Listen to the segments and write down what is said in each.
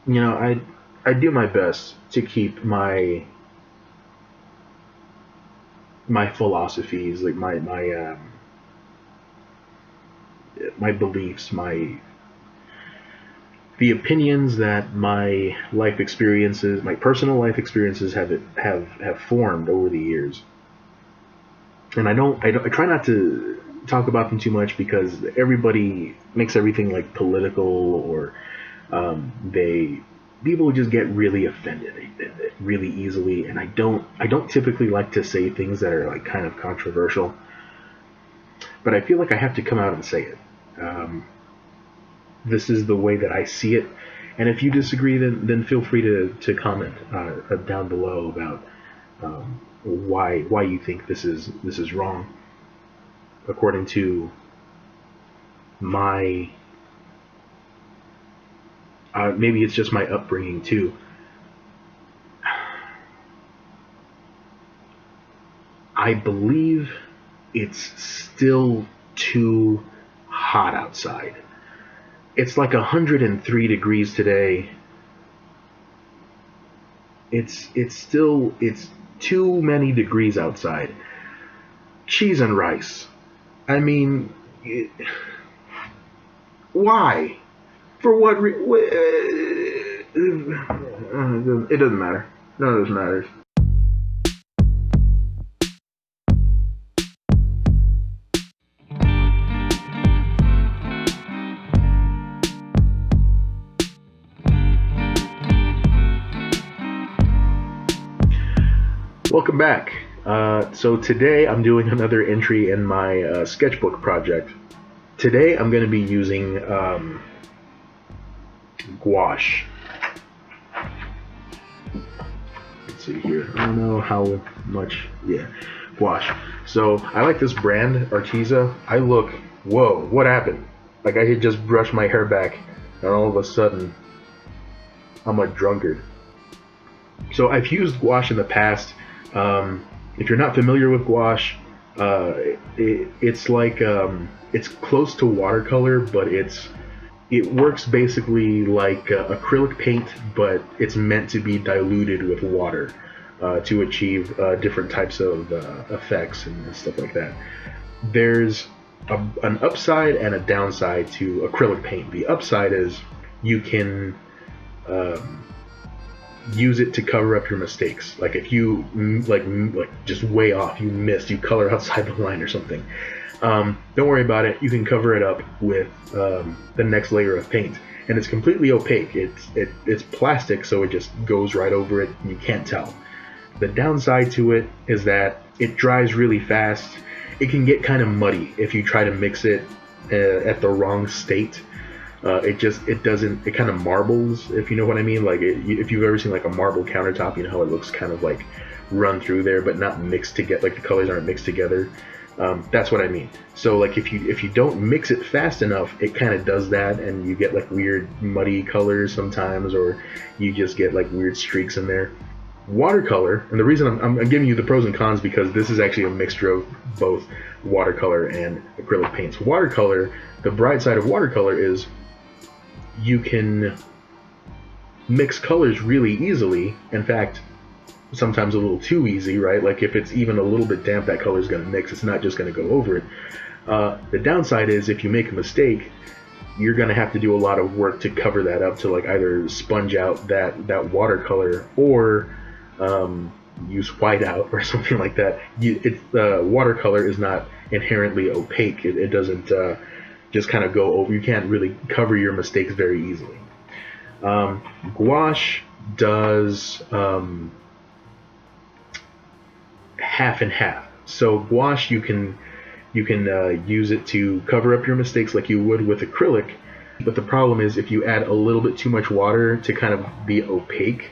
I do my best to keep my philosophies, like my beliefs, my the opinions that my life experiences, my personal life experiences have formed over the years. And I try not to talk about them too much because everybody makes everything like political, or they people just get really offended really easily, and I don't typically like to say things that are like kind of controversial, but I feel like I have to come out and say it. Um, this is the way that I see it, and if you disagree, then feel free to comment down below about why you think this is wrong according to my maybe it's just my upbringing too. I believe it's still too hot outside. It's like 103 degrees today. It's too many degrees outside. Cheese and rice. I mean, why? For what? It doesn't matter. None of this matters. Welcome back. So today I'm doing another entry in my sketchbook project. Today I'm going to be using gouache. Let's see here. I don't know how much. Yeah, gouache. So I like this brand, Arteza. Whoa, what happened? Like I had just brushed my hair back, and all of a sudden I'm a drunkard. So I've used gouache in the past. If you're not familiar with gouache, it's like it's close to watercolor, but it works basically like acrylic paint, but it's meant to be diluted with water to achieve different types of effects and stuff like that. There's an upside and a downside to acrylic paint. The upside is you can um, use it to cover up your mistakes. Like if you like just way off, you missed, you color outside the line or something. Don't worry about it. You can cover it up with the next layer of paint, and it's completely opaque. It's plastic, so it just goes right over it, and you can't tell. The downside to it is that it dries really fast. It can get kind of muddy if you try to mix it at the wrong state. It doesn't, it kind of marbles, if you know what I mean. Like if you've ever seen like a marble countertop, you know how it looks kind of like run through there, but not mixed together. Like the colors aren't mixed together. That's what I mean. So like if you don't mix it fast enough, it kind of does that, and you get like weird muddy colors sometimes, or you just get like weird streaks in there. Watercolor, and the reason I'm giving you the pros and cons because this is actually a mixture of both watercolor and acrylic paints. Watercolor, the bright side of watercolor is you can mix colors really easily. In fact, sometimes a little too easy, right? Like if it's even a little bit damp, that color is going to mix. It's not just going to go over it. The downside is if you make a mistake, you're going to have to do a lot of work to cover that up, to like either sponge out that watercolor, or use whiteout or something like that. Watercolor is not inherently opaque. It doesn't just kind of go over. You can't really cover your mistakes very easily. Gouache does half and half. So gouache, you can use it to cover up your mistakes like you would with acrylic. But the problem is if you add a little bit too much water to kind of be opaque,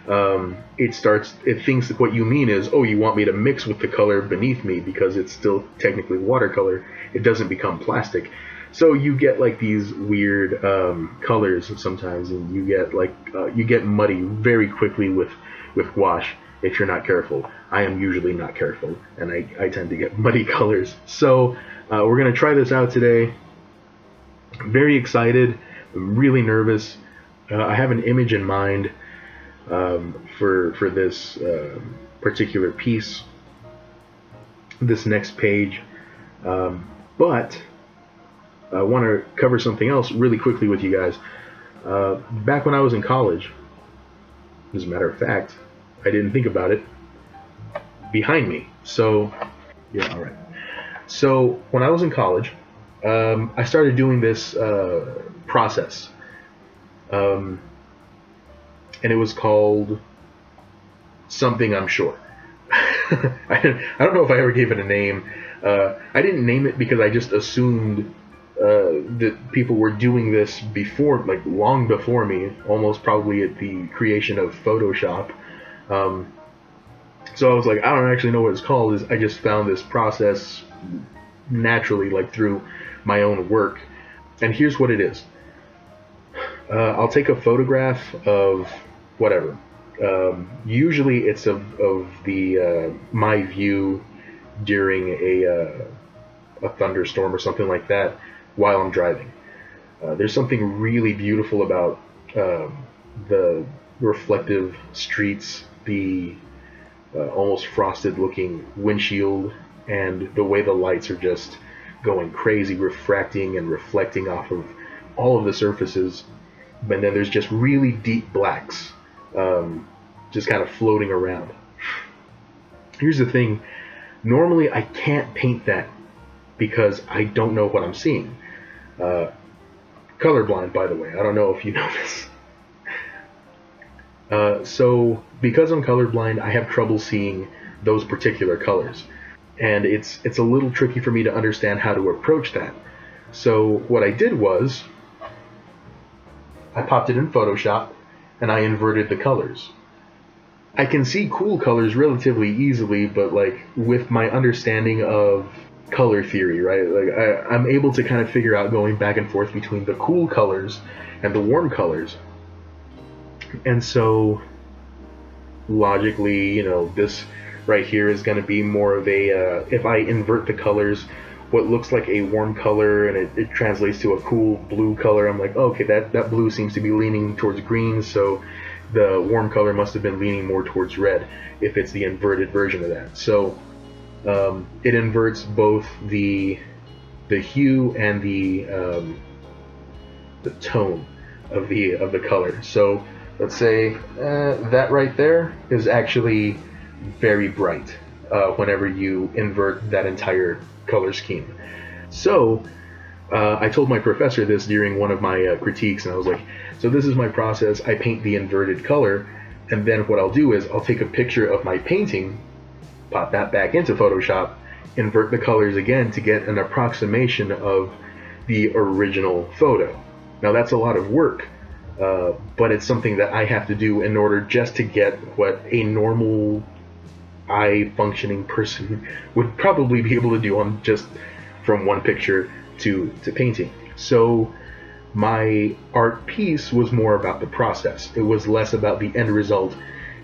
it thinks that what you mean is, oh, you want me to mix with the color beneath me because it's still technically watercolor. It doesn't become plastic. So you get like these weird colors sometimes, and you get muddy very quickly with gouache if you're not careful. I am usually not careful, and I tend to get muddy colors. So we're gonna try this out today. I'm very excited. I'm really nervous. I have an image in mind for this particular piece, this next page, but I want to cover something else really quickly with you guys. Back when I was in college, as a matter of fact, I didn't think about it, behind me. So, yeah, all right. So when I was in college, I started doing this process, um, and it was called something, I'm sure. I don't know if I ever gave it a name. I didn't name it because I just assumed that people were doing this before, like long before me, almost probably at the creation of Photoshop. Um, so I was like, I don't actually know what it's called. I just found this process naturally, like through my own work. And here's what it is. I'll take a photograph of whatever. Usually it's of the my view during a thunderstorm or something like that while I'm driving. There's something really beautiful about the reflective streets, the almost frosted looking windshield, and the way the lights are just going crazy, refracting and reflecting off of all of the surfaces. But then there's just really deep blacks, just kind of floating around. Here's the thing, normally I can't paint that because I don't know what I'm seeing. Colorblind, by the way, I don't know if you know this. So because I'm colorblind, I have trouble seeing those particular colors, and it's a little tricky for me to understand how to approach that. So what I did was I popped it in Photoshop and I inverted the colors. I can see cool colors relatively easily, but like with my understanding of color theory, right? Like I'm able to kind of figure out going back and forth between the cool colors and the warm colors. And so logically, this right here is going to be more of a, if I invert the colors, what looks like a warm color and it translates to a cool blue color, I'm like, oh, okay, that blue seems to be leaning towards green, so the warm color must have been leaning more towards red if it's the inverted version of that. So it inverts both the hue and the tone of the color. So let's say that right there is actually very bright whenever you invert that entire color scheme. So I told my professor this during one of my critiques, and I was like, so this is my process. I paint the inverted color, and then what I'll do is I'll take a picture of my painting, pop that back into Photoshop, invert the colors again to get an approximation of the original photo. Now that's a lot of work, but it's something that I have to do in order just to get what a normal eye functioning person would probably be able to do on just from one picture to painting. So my art piece was more about the process. It was less about the end result,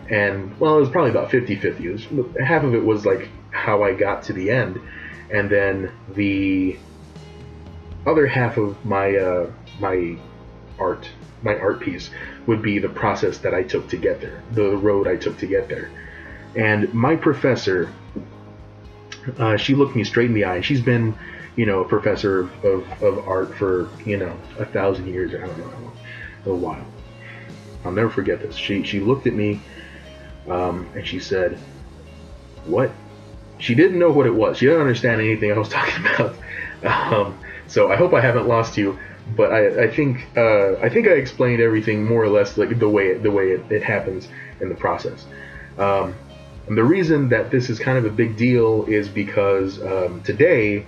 and well, it was probably about 50-50. Half of it was like how I got to the end, and then the other half of my my art piece would be the process that I took to get there, the road I took to get there. And my professor, she looked me straight in the eye, and she's been, a professor of art for 1,000 years. I don't know, a while. I'll never forget this. She looked at me, and she said, "What?" She didn't know what it was. She didn't understand anything I was talking about. So I hope I haven't lost you, but I think I explained everything more or less like the way it happens in the process. And the reason that this is kind of a big deal is because today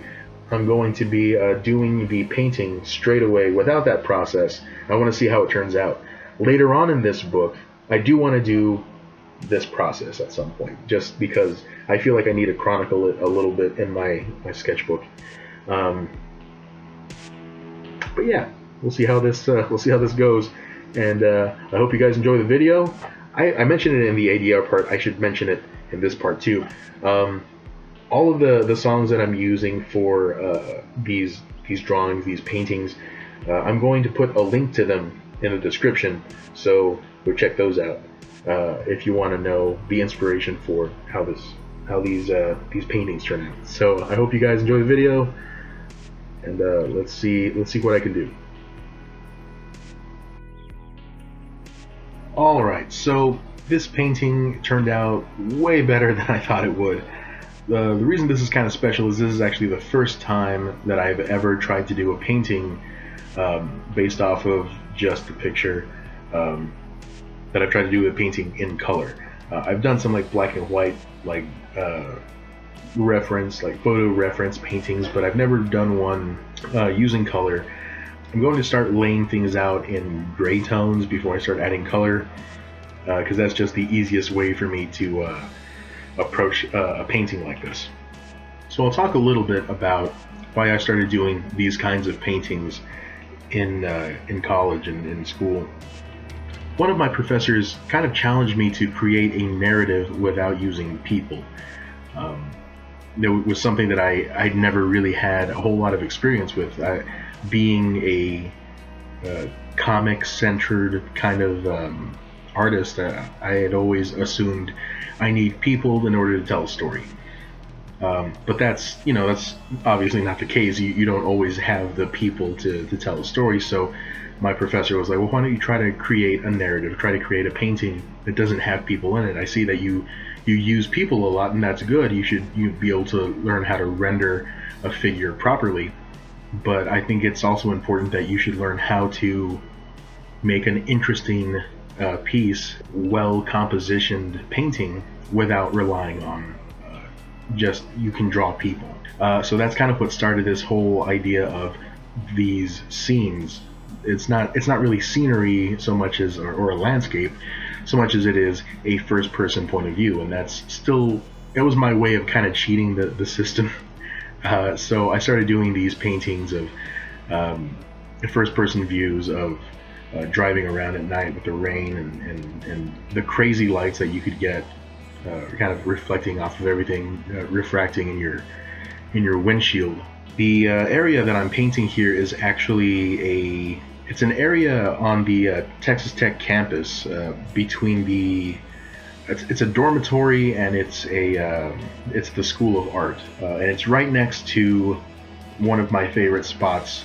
I'm going to be doing the painting straight away without that process. I want to see how it turns out. Later on in this book, I do want to do this process at some point, just because I feel like I need to chronicle it a little bit in my sketchbook. But yeah, we'll see how this goes, and I hope you guys enjoy the video. I mentioned it in the ADR part. I should mention it in this part too. All of the songs that I'm using for these drawings, these paintings, I'm going to put a link to them in the description, so go check those out if you want to know the inspiration for how these paintings turn out. So I hope you guys enjoy the video, and let's see what I can do. All right, so this painting turned out way better than I thought it would. The reason this is kind of special is this is actually the first time that I've ever tried to do a painting based off of just the picture, that I've tried to do a painting in color. I've done some like black and white, like photo reference paintings, but I've never done one using color. I'm going to start laying things out in gray tones before I start adding color, because that's just the easiest way for me to approach a painting like this. So I'll talk a little bit about why I started doing these kinds of paintings in college and in school. One of my professors kind of challenged me to create a narrative without using people. It was something that I'd never really had a whole lot of experience with. Being a comic-centered kind of artist, I had always assumed I need people in order to tell a story. But that's obviously not the case. You don't always have the people to tell a story. So my professor was like, well, why don't you try to create a narrative, try to create a painting that doesn't have people in it. I see that you use people a lot, and that's good. You'd be able to learn how to render a figure properly. But I think it's also important that you should learn how to make an interesting piece, well compositioned painting without relying on just you can draw people. So that's kind of what started this whole idea of these scenes. It's not really scenery so much as or a landscape so much as it is a first person point of view, and it was my way of kind of cheating the system. So I started doing these paintings of first person views of driving around at night with the rain and the crazy lights that you could get kind of reflecting off of everything, refracting in your windshield. The area that I'm painting here is actually it's an area on the Texas Tech campus between it's a dormitory, and it's the School of Art, and it's right next to one of my favorite spots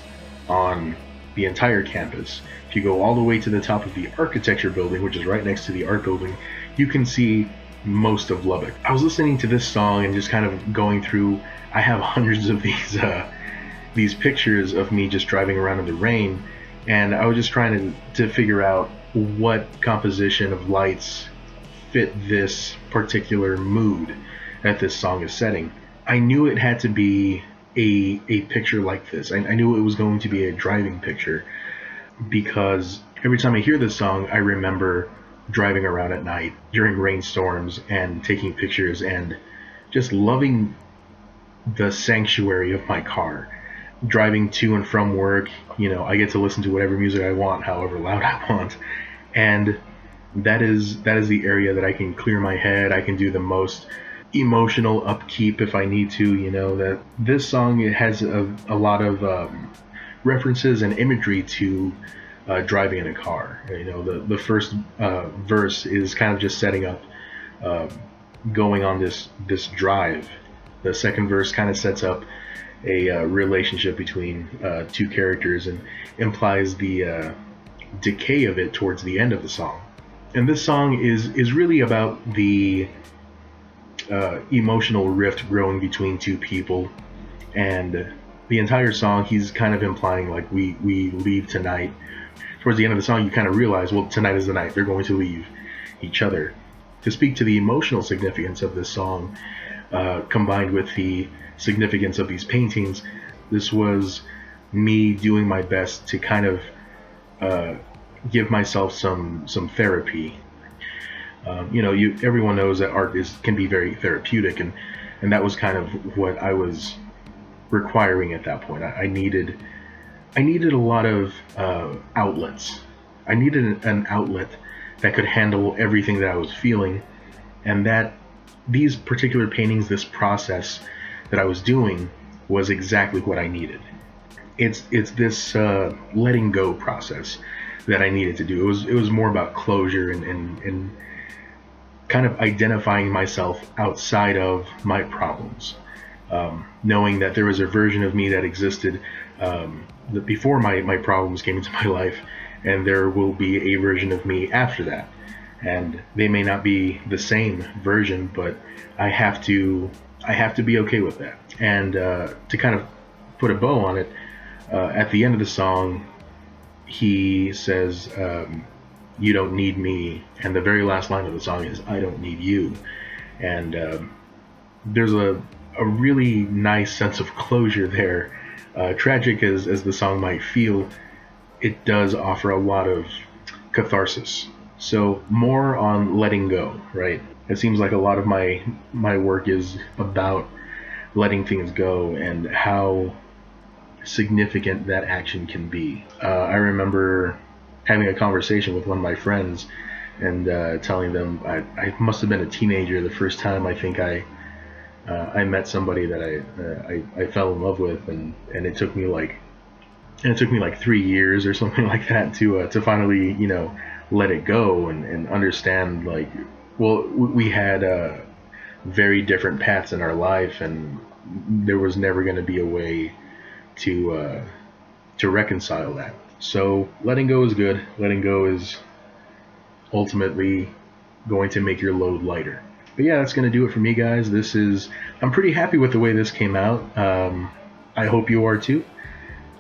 on the entire campus. If you go all the way to the top of the architecture building, which is right next to the art building, you can see most of Lubbock. I was listening to this song and just kind of going through. I have hundreds of these pictures of me just driving around in the rain, and I was just trying to figure out what composition of lights fit this particular mood that this song is setting. I knew it had to be a picture like this. I knew it was going to be a driving picture, because every time I hear this song, I remember driving around at night during rainstorms and taking pictures and just loving the sanctuary of my car. Driving to and from work, I get to listen to whatever music I want, however loud I want, and that is the area that I can clear my head. I can do the most emotional upkeep if I need to. That this song, it has a lot of references and imagery to driving in a car. The first verse is kind of just setting up going on this drive. The second verse kind of sets up a relationship between two characters and implies the decay of it towards the end of the song. And this song is really about the emotional rift growing between two people, and the entire song he's kind of implying like we leave tonight. Towards the end of the song, you kind of realize, well, tonight is the night they're going to leave each other. To speak to the emotional significance of this song, combined with the significance of these paintings, this was me doing my best to kind of give myself some therapy. Everyone knows that art can be very therapeutic, and that was kind of what I was requiring at that point. I needed a lot of outlets. I needed an outlet that could handle everything that I was feeling, and that these particular paintings, this process that I was doing, was exactly what I needed. It's this letting go process that I needed to do. It was more about closure and kind of identifying myself outside of my problems, knowing that there was a version of me that existed before my problems came into my life, and there will be a version of me after that, and they may not be the same version, but I have to be okay with that. And to kind of put a bow on it, at the end of the song, he says, "You don't need me," and the very last line of the song is, "I don't need you." And there's a really nice sense of closure there. Tragic as the song might feel, it does offer a lot of catharsis. So more on letting go, right? It seems like a lot of my work is about letting things go and how significant that action can be. I remember having a conversation with one of my friends and telling them I must have been a teenager the first time I think I met somebody that I fell in love with, and it took me like 3 years or something like that to finally, you know, let it go and understand, like, well, we had very different paths in our life, and there was never going to be a way to reconcile that. So letting go is good. Letting go is ultimately going to make your load lighter. But yeah, that's going to do it for me, guys. I'm pretty happy with the way this came out. I hope you are too.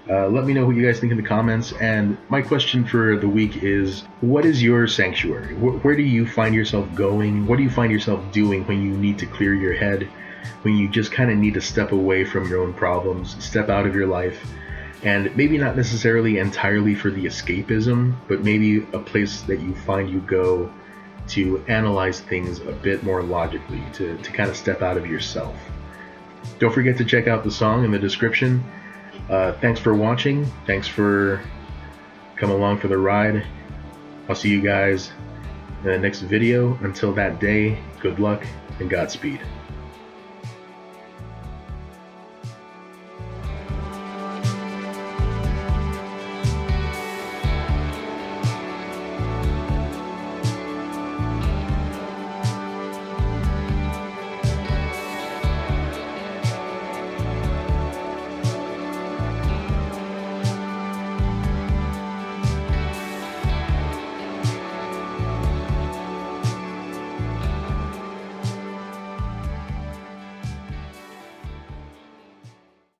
Let me know what you guys think in the comments. And my question for the week is, what is your sanctuary? Where do you find yourself going? What do you find yourself doing when you need to clear your head? When you just kind of need to step away from your own problems, step out of your life, and maybe not necessarily entirely for the escapism, but maybe a place that you find you go to analyze things a bit more logically, to kind of step out of yourself. Don't forget to check out the song in the description. Thanks for watching. Thanks for coming along for the ride. I'll see you guys in the next video. Until that day, good luck and Godspeed.